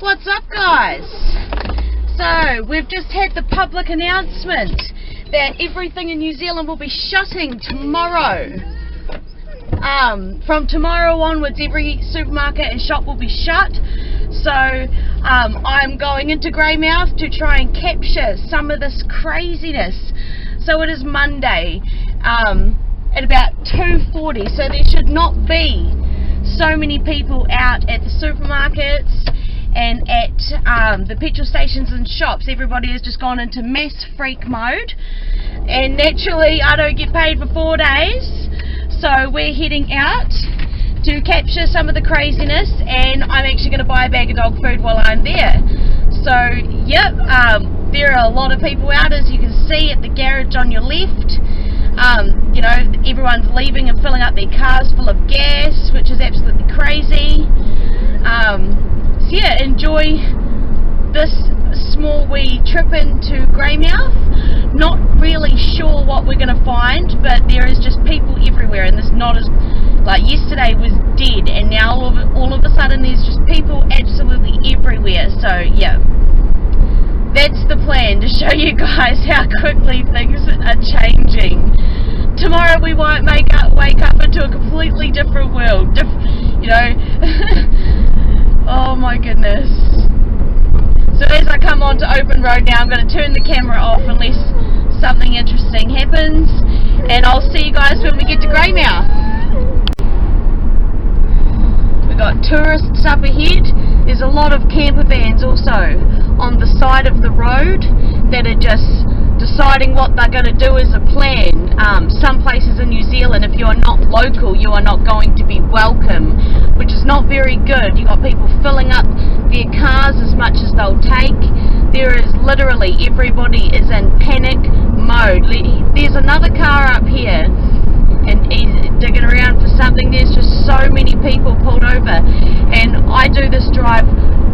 What's up, guys? So we've just had the public announcement that everything in New Zealand will be shutting tomorrow. From tomorrow onwards, every supermarket and shop will be shut. So I'm going into Greymouth to try and capture some of this craziness. So it is Monday at about 2:40, so there should not be so many people out at the supermarkets and at the petrol stations and shops. Everybody has just gone into mass freak mode, and naturally I don't get paid for 4 days, so we're heading out to capture some of the craziness, and I'm actually going to buy a bag of dog food while I'm there. So yep, there are a lot of people out, as you can see at the garage on your left. You know, everyone's leaving and filling up their cars full of gas, which is absolutely crazy. So yeah, enjoy this small wee trip into Greymouth. Not really sure what we're going to find, but there is just people everywhere, and this not as, like yesterday was dead, and now all of a sudden there's just people absolutely everywhere. So yeah, that's the plan, to show you guys how quickly things are changing. Tomorrow we won't wake up into a completely different world, you know. Oh my goodness. So as I come onto open road now, I'm going to turn the camera off unless something interesting happens, and I'll see you guys when we get to Greymouth. We've got tourists up ahead. There's a lot of camper vans also on the side of the road that are just deciding what they're going to do as a plan. Some places in New Zealand, if you're not local, you are not going to be welcome, which is not very good. You've got people filling up their cars as much as they'll take. There is literally, everybody is in panic mode. There's another car up here, and he's digging around for something. There's just so many people pulled over, and I do this drive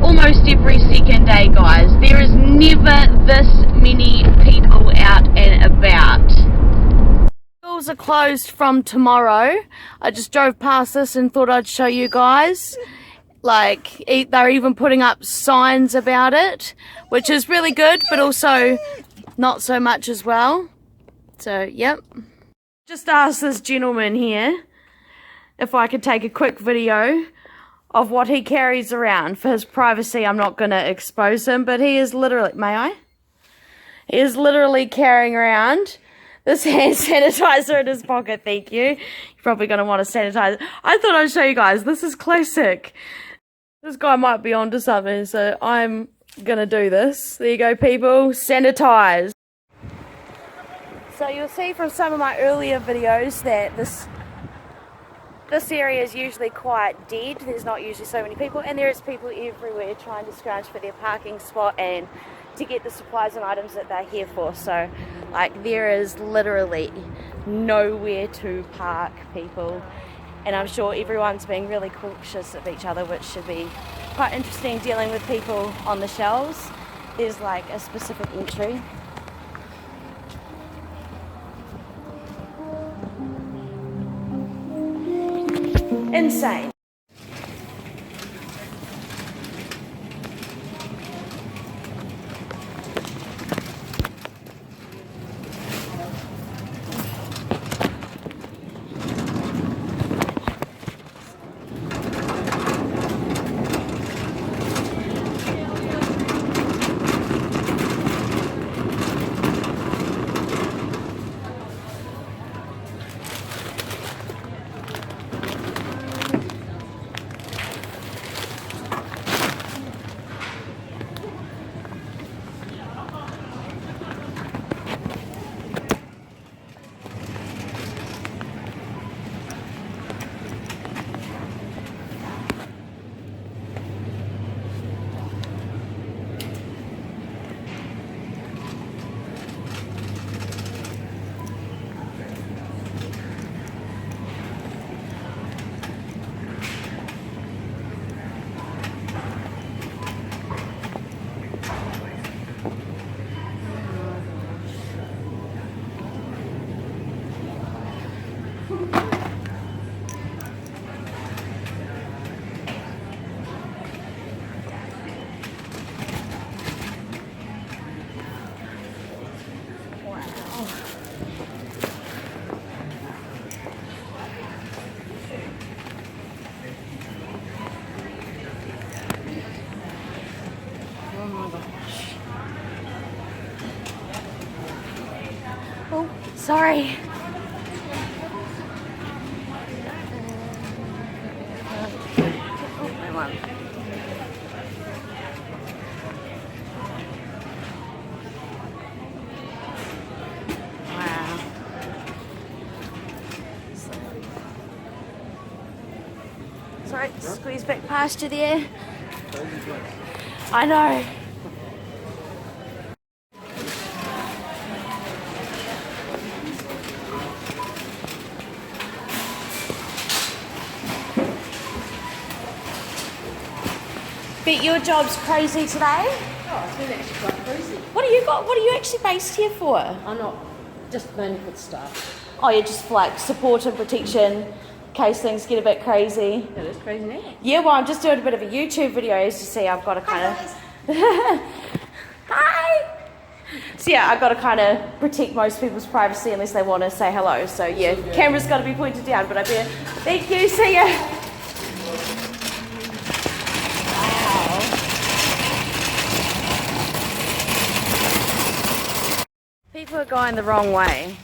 almost every second day, guys. There is never this many people out and about. Schools are closed from tomorrow. I just drove past this and thought I'd show you guys. Like, they're even putting up signs about it, which is really good, but also not so much as well. So yep, just asked this gentleman here if I could take a quick video of what he carries around. For his privacy, I'm not going to expose him, but he is literally, may I? He is literally carrying around this hand sanitizer in his pocket. Thank you. You're probably going to want to sanitize. I thought I'd show you guys. This is classic. This guy might be onto something, so I'm going to do this. There you go, people. Sanitize. So you'll see from some of my earlier videos that this area is usually quite dead. There's not usually so many people, and there is people everywhere trying to scrounge for their parking spot and to get the supplies and items that they're here for. So like, there is literally nowhere to park, people, and I'm sure everyone's being really cautious of each other, which should be quite interesting dealing with people on the shelves. There's like a specific entry. Insane. Sorry. Wow. Sorry, squeeze back past you there. I know. Bet your job's crazy today. Oh, it's been actually quite crazy. What do you got? What are you actually based here for? I'm not just mainly for the staff. Oh, you're just for like support and protection in case things get a bit crazy. It is crazy now. Yeah, well, I'm just doing a bit of a YouTube video as you see. I've got to kind of... Hi! So yeah, I've got to kind of protect most people's privacy unless they want to say hello. So yeah, camera's got to be pointed down, but I better... Thank you, see ya! Wow. People are going the wrong way.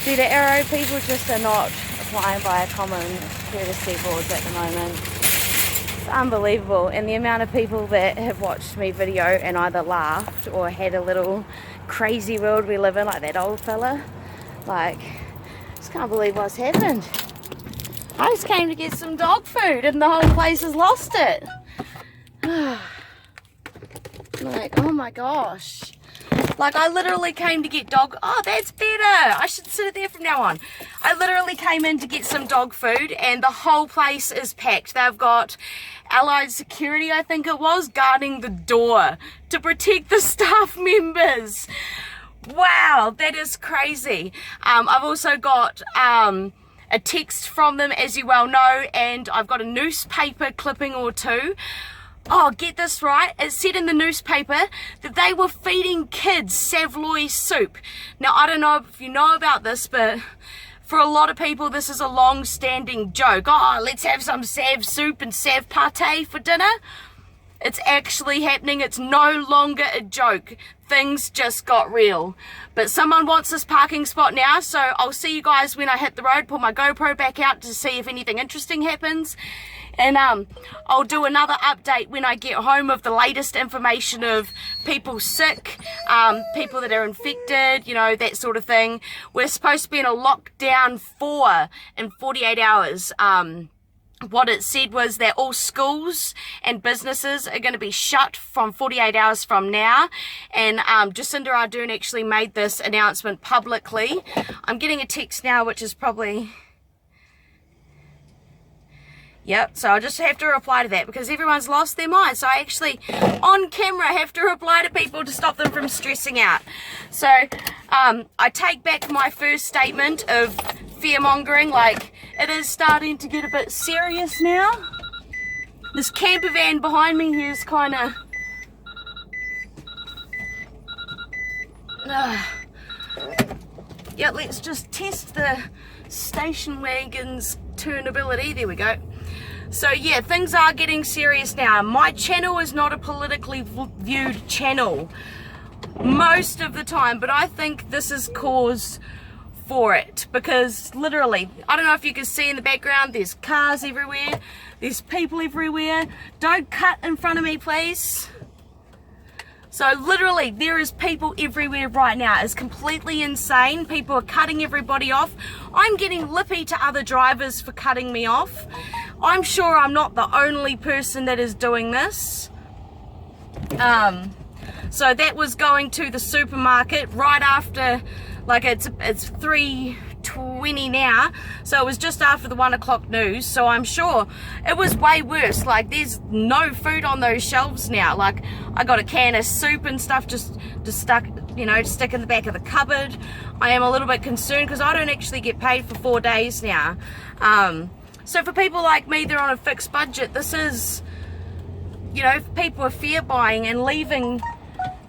See, the arrow people just are not applying by common courtesy boards at the moment. It's unbelievable, and the amount of people that have watched me video and either laughed or had a little crazy world we live in, like that old fella. Like, just can't believe what's happened. I just came to get some dog food and the whole place has lost it. Like, oh my gosh. Like, I literally came to get dog... Oh, that's better. I should sit it there from now on. I literally came in to get some dog food and the whole place is packed. They've got Allied Security, I think it was, guarding the door to protect the staff members. Wow, that is crazy. I've also got a text from them, as you well know, and I've got a newspaper clipping or two. Oh, get this right, it said in the newspaper that they were feeding kids Savloy soup. Now, I don't know if you know about this, but for a lot of people, this is a long-standing joke. Oh, let's have some Sav soup and Sav pate for dinner. It's actually happening. It's no longer a joke. Things just got real. But someone wants this parking spot now, so I'll see you guys when I hit the road, pull my GoPro back out to see if anything interesting happens. And I'll do another update when I get home of the latest information of people sick, people that are infected, you know, that sort of thing. We're supposed to be in a lockdown 4 in 48 hours. What it said was that all schools and businesses are going to be shut from 48 hours from now. And Jacinda Ardern actually made this announcement publicly. I'm getting a text now, which is probably... Yep, so I just have to reply to that because everyone's lost their mind. So I actually, on camera, have to reply to people to stop them from stressing out. So I take back my first statement of fear-mongering. Like, it is starting to get a bit serious now. This camper van behind me here is kind of... Yeah, let's just test the station wagon's turnability. There we go. So yeah, things are getting serious now. My channel is not a politically viewed channel most of the time, but I think this is cause for it because literally, I don't know if you can see in the background, there's cars everywhere, there's people everywhere. Don't cut in front of me, please. So literally, there is people everywhere right now. It's completely insane. People are cutting everybody off. I'm getting lippy to other drivers for cutting me off. I'm sure I'm not the only person that is doing this. So that was going to the supermarket right after, like it's 3:20 now, so it was just after the 1 o'clock news. So I'm sure it was way worse. Like, there's no food on those shelves now. Like, I got a can of soup and stuff just stuck, you know, to stick in the back of the cupboard. I am a little bit concerned because I don't actually get paid for 4 days now. So for people like me, they're on a fixed budget. This is, you know, people are fear buying and leaving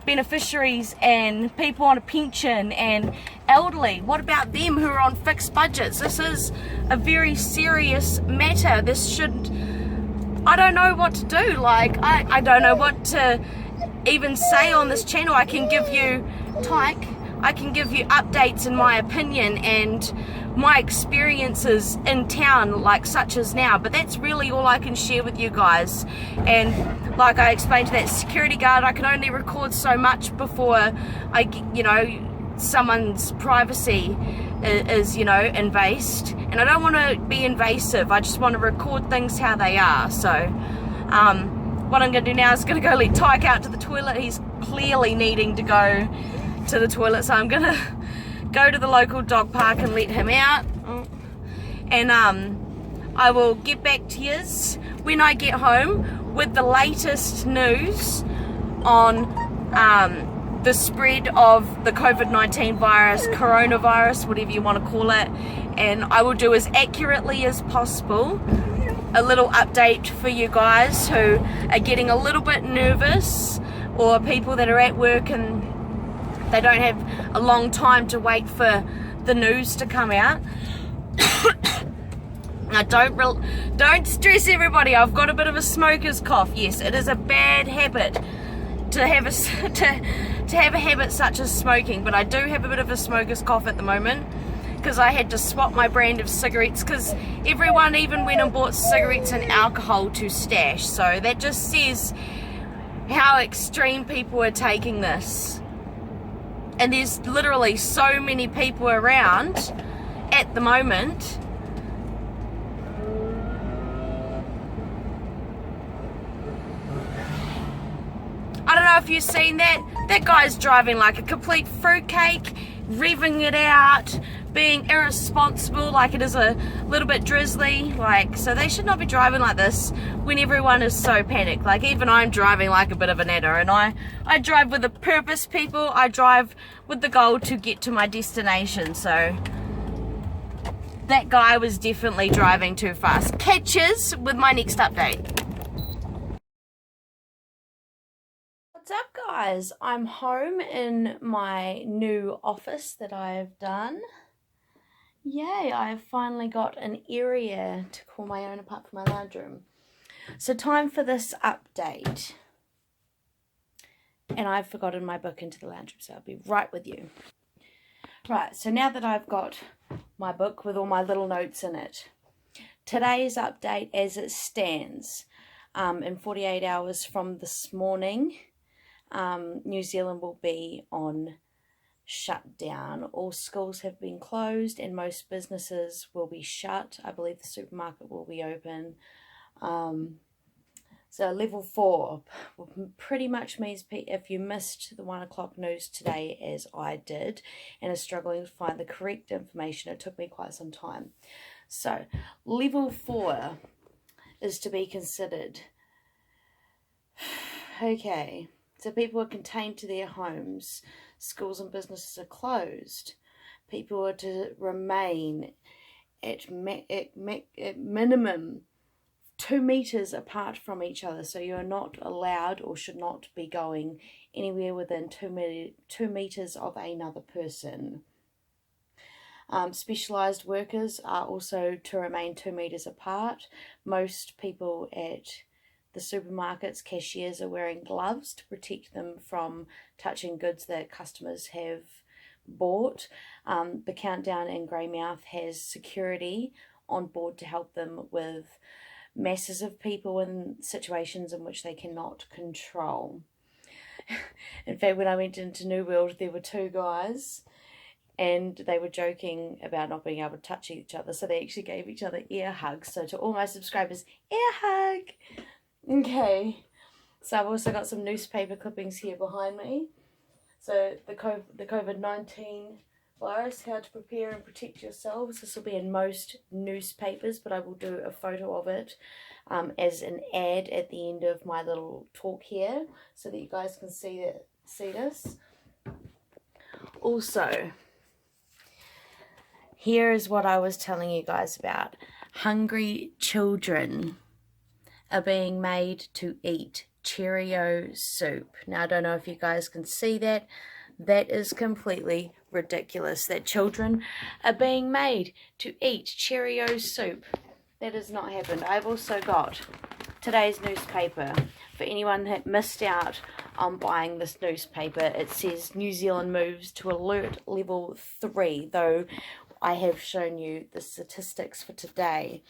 beneficiaries and people on a pension and elderly. What about them who are on fixed budgets? This is a very serious matter. This should, I don't know what to do. Like, I don't know what to even say on this channel. I can give you I can give you updates in my opinion and my experiences in town, like such as now, but that's really all I can share with you guys. And like I explained to that security guard, I can only record so much before someone's privacy is invased, and I don't want to be invasive. I just want to record things how they are. So what I'm going to do now is going to go let Tyke out to the toilet. He's clearly needing to go to the toilet, so I'm going to go to the local dog park and let him out, and I will get back to yous when I get home with the latest news on the spread of the COVID-19 virus, coronavirus, whatever you want to call it, and I will do as accurately as possible a little update for you guys who are getting a little bit nervous, or people that are at work and they don't have a long time to wait for the news to come out. Now don't stress everybody, I've got a bit of a smoker's cough. Yes, it is a bad habit to have a habit such as smoking, but I do have a bit of a smoker's cough at the moment because I had to swap my brand of cigarettes, because everyone even went and bought cigarettes and alcohol to stash. So that just says how extreme people are taking this. And there's literally so many people around at the moment. I don't know if you've seen that. That guy's driving like a complete fruitcake, revving it out, being irresponsible, like it is a little bit drizzly. So they should not be driving like this when everyone is so panicked. Like, even I'm driving like a bit of a natter, and I drive with a purpose, people. I drive with the goal to get to my destination. So that guy was definitely driving too fast. Catches with my next update. What's up, guys? I'm home in my new office that I've done. Yay, I've finally got an area to call my own apart from my lounge room. So time for this update. And I've forgotten my book into the lounge room, so I'll be right with you. Right, so now that I've got my book with all my little notes in it, today's update as it stands, in 48 hours from this morning, New Zealand will be on shutdown. All schools have been closed and most businesses will be shut. I believe the supermarket will be open. So level 4 pretty much means if you missed the 1 o'clock news today, as I did, and are struggling to find the correct information, it took me quite some time. So level 4 is to be considered. Okay, so people are contained to their homes. Schools and businesses are closed. People are to remain at minimum 2 meters apart from each other. So you're not allowed or should not be going anywhere within 2 meters of another person. Specialised workers are also to remain 2 meters apart. Most people at the supermarkets, cashiers, are wearing gloves to protect them from touching goods that customers have bought. The Countdown in Greymouth has security on board to help them with masses of people in situations in which they cannot control. In fact, when I went into New World, there were 2 guys and they were joking about not being able to touch each other, so they actually gave each other ear hugs. So to all my subscribers, ear hug! Okay, so I've also got some newspaper clippings here behind me. So the COVID-19 virus, how to prepare and protect yourselves. This will be in most newspapers, but I will do a photo of it as an ad at the end of my little talk here, so that you guys can see this. Also, here is what I was telling you guys about. Hungry children are being made to eat Cheerio soup. Now, I don't know if you guys can see that. That is completely ridiculous, that children are being made to eat Cheerio soup. That has not happened. I've also got today's newspaper. For anyone that missed out on buying this newspaper, it says New Zealand moves to alert level 3, though I have shown you the statistics for today.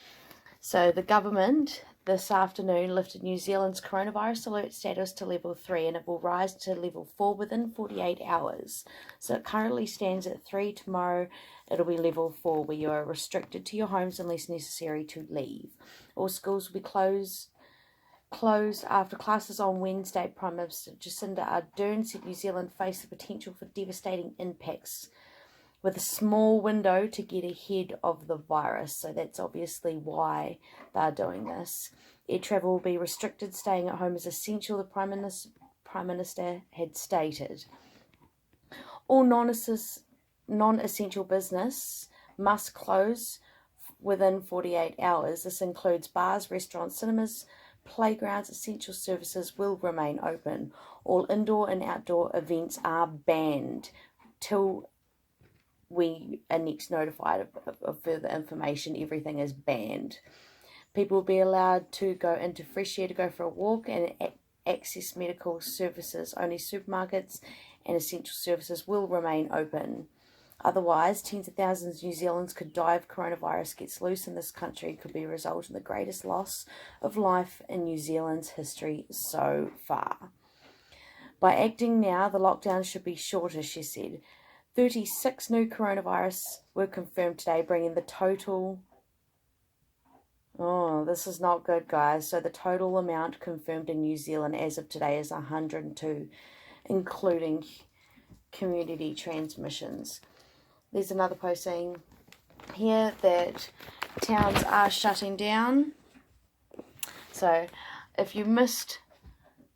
So the government this afternoon lifted New Zealand's coronavirus alert status to level 3, and it will rise to level 4 within 48 hours. So it currently stands at 3. Tomorrow it'll be level 4, where you are restricted to your homes unless necessary to leave. All schools will be closed after classes on Wednesday. Prime Minister Jacinda Ardern said New Zealand faced the potential for devastating impacts with a small window to get ahead of the virus. So that's obviously why they're doing this. Air travel will be restricted. Staying at home is essential, the Prime Minister had stated. All non-essential business must close within 48 hours. This includes bars, restaurants, cinemas, playgrounds. Essential services will remain open. All indoor and outdoor events are banned till we are next notified of further information. Everything is banned. People will be allowed to go into fresh air to go for a walk and access medical services. Only supermarkets and essential services will remain open. Otherwise, tens of thousands of New Zealanders could die if coronavirus gets loose in this country. It could be a result in the greatest loss of life in New Zealand's history so far. By acting now, the lockdown should be shorter, she said. 36 new coronavirus were confirmed today, bringing the total... Oh, this is not good, guys. So the total amount confirmed in New Zealand as of today is 102, including community transmissions. There's another post saying here that towns are shutting down. So if you missed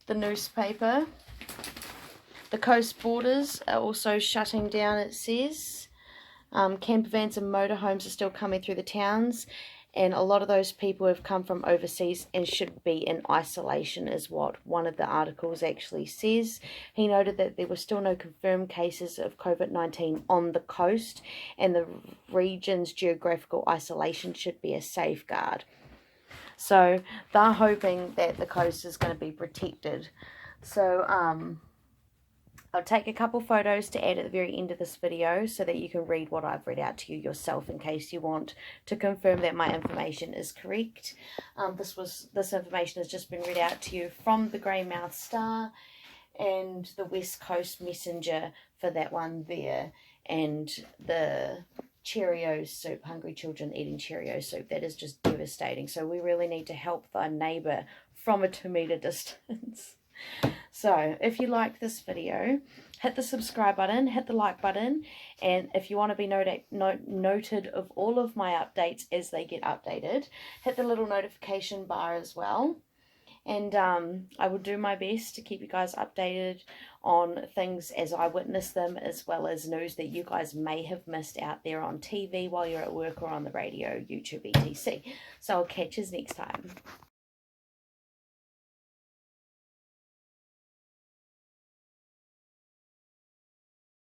the newspaper, the coast borders are also shutting down, it says. Camper vans and motorhomes are still coming through the towns, and a lot of those people have come from overseas and should be in isolation, is what one of the articles actually says. He noted that there were still no confirmed cases of COVID-19 on the coast, and the region's geographical isolation should be a safeguard. So they're hoping that the coast is going to be protected. So I'll take a couple photos to add at the very end of this video so that you can read what I've read out to you yourself in case you want to confirm that my information is correct. This information has just been read out to you from the Greymouth Star and the West Coast Messenger for that one there, and the Cheerios soup, hungry children eating Cheerios soup. That is just devastating. So we really need to help thy neighbour from a 2-metre distance. So if you like this video, hit the subscribe button, hit the like button, and if you want to be noted of all of my updates as they get updated, hit the little notification bar as well. And I will do my best to keep you guys updated on things as I witness them, as well as news that you guys may have missed out there on TV while you're at work or on the radio, YouTube, etc. So I'll catch you next time.